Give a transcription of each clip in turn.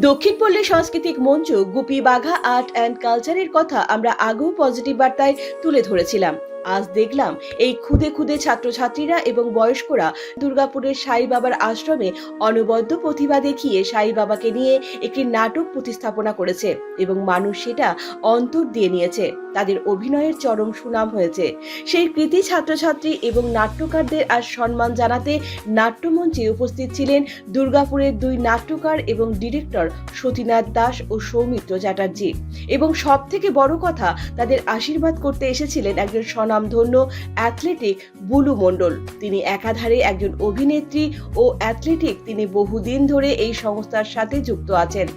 দক্ষিণপল্লী সাংস্কৃতিক মঞ্চ গুপি বাঘা art and কালচারের কথা আমরা আগেও পজিটিভ বার্তায় তুলে ধরেছিলাম। আজ দেখলাম এই খুদে খুদে ছাত্রছাত্রীরা এবং বয়স্করা দুর্গাপুরের সাই বাবার আশ্রমে অনবদ্য প্রতিভা দেখিয়ে সাই বাবাকে নিয়ে একটি নাটক প্রতিস্থাপনা করেছে এবং মানুষ সেটা অন্তর দিয়ে নিয়েছে। তাদের অভিনয়ের চরম সুনাম হয়েছে। সেই কৃতি ছাত্রছাত্রী এবং নাট্যকারদের আজ সম্মান জানাতে নাট্যমঞ্চে উপস্থিত ছিলেন দুর্গাপুরের দুই নাট্যকার এবং ডিরেক্টর সতীনাথ দাস ও সৌমিত্র চ্যাটার্জি। এবং সব থেকে বড় কথা, তাদের আশীর্বাদ করতে এসেছিলেন একজন স্বনামধন্য অ্যাথলেটিক বুলু মণ্ডল। তিনি একাধারে একজন অভিনেত্রী ও অ্যাথলেটিক। তিনি বহুদিন ধরে এই সংস্থার সাথে যুক্ত আছেন।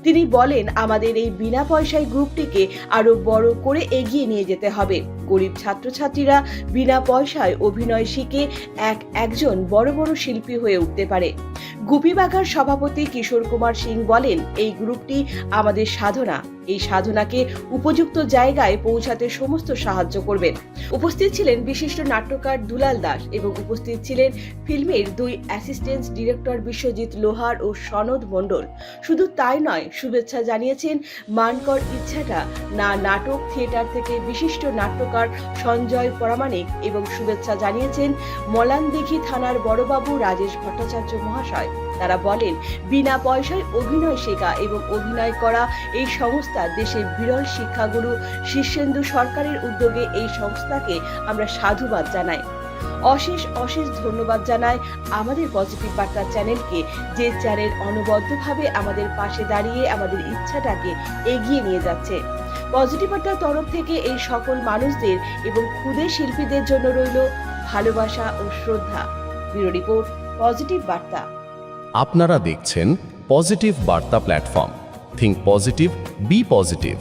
তিনি বলেন, আমাদের এই বিনা পয়সায় গ্রুপটিকে আরো বড় করে এগিয়ে নিয়ে যেতে হবে। গরিব ছাত্রছাত্রীরা বিনা পয়সায় অভিনয় শিখে একজন বড় বড় শিল্পী হয়ে উঠতে পারে। গুপি বাঘার সভাপতি কিশোর কুমার সিং বলেন, এই গ্রুপটি আমাদের সাধনা। এই সাধনাকে উপযুক্ত জায়গায় পৌঁছাতে সমস্ত সাহায্য করবেন। উপস্থিত ছিলেন বিশিষ্ট নাট্যকার দুলাল দাস এবং উপস্থিত ছিলেন ফিল্মের দুই অ্যাসিস্ট্যান্ট ডিরেক্টর বিশ্বজিৎ লোহার ও সনদ মণ্ডল। শুধু তাই নয়, শুভেচ্ছা জানিয়েছেন মানকর ইচ্ছাটা না নাটক থিয়েটার থেকে বিশিষ্ট নাট্যকার সঞ্জয় পরামানিক এবং শুভেচ্ছা জানিয়েছেন মলানদিঘি থানার বড়বাবু রাজেশ ভট্টাচার্য মহাশয়। তারা বলেন, বিনা পয়সায় অভিনয় শেখা এবং অভিনয় করা এই সংস্থা দেশের বিরল শিক্ষাগুরু শীর্ষেন্দু সরকারের উদ্যোগে এই সংস্থাকে আমরা সাধুবাদ জানাই। অশেষ অশেষ ধন্যবাদ জানাই আমাদের পজিটিভ বার্তা চ্যানেলকে, যে চ্যানেল অনবদ্যভাবে আমাদের পাশে দাঁড়িয়ে আমাদের ইচ্ছাটাকে এগিয়ে নিয়ে যাচ্ছে। পজিটিভ বার্তার তরফ থেকে এই সকল মানুষদের এবং ক্ষুদে শিল্পীদের জন্য রইল ভালোবাসা ও শ্রদ্ধা। ব্যুরো রিপোর্ট, পজিটিভ বার্তা। আপনারা দেখছেন পজিটিভ বার্তা platform. Think positive, be positive.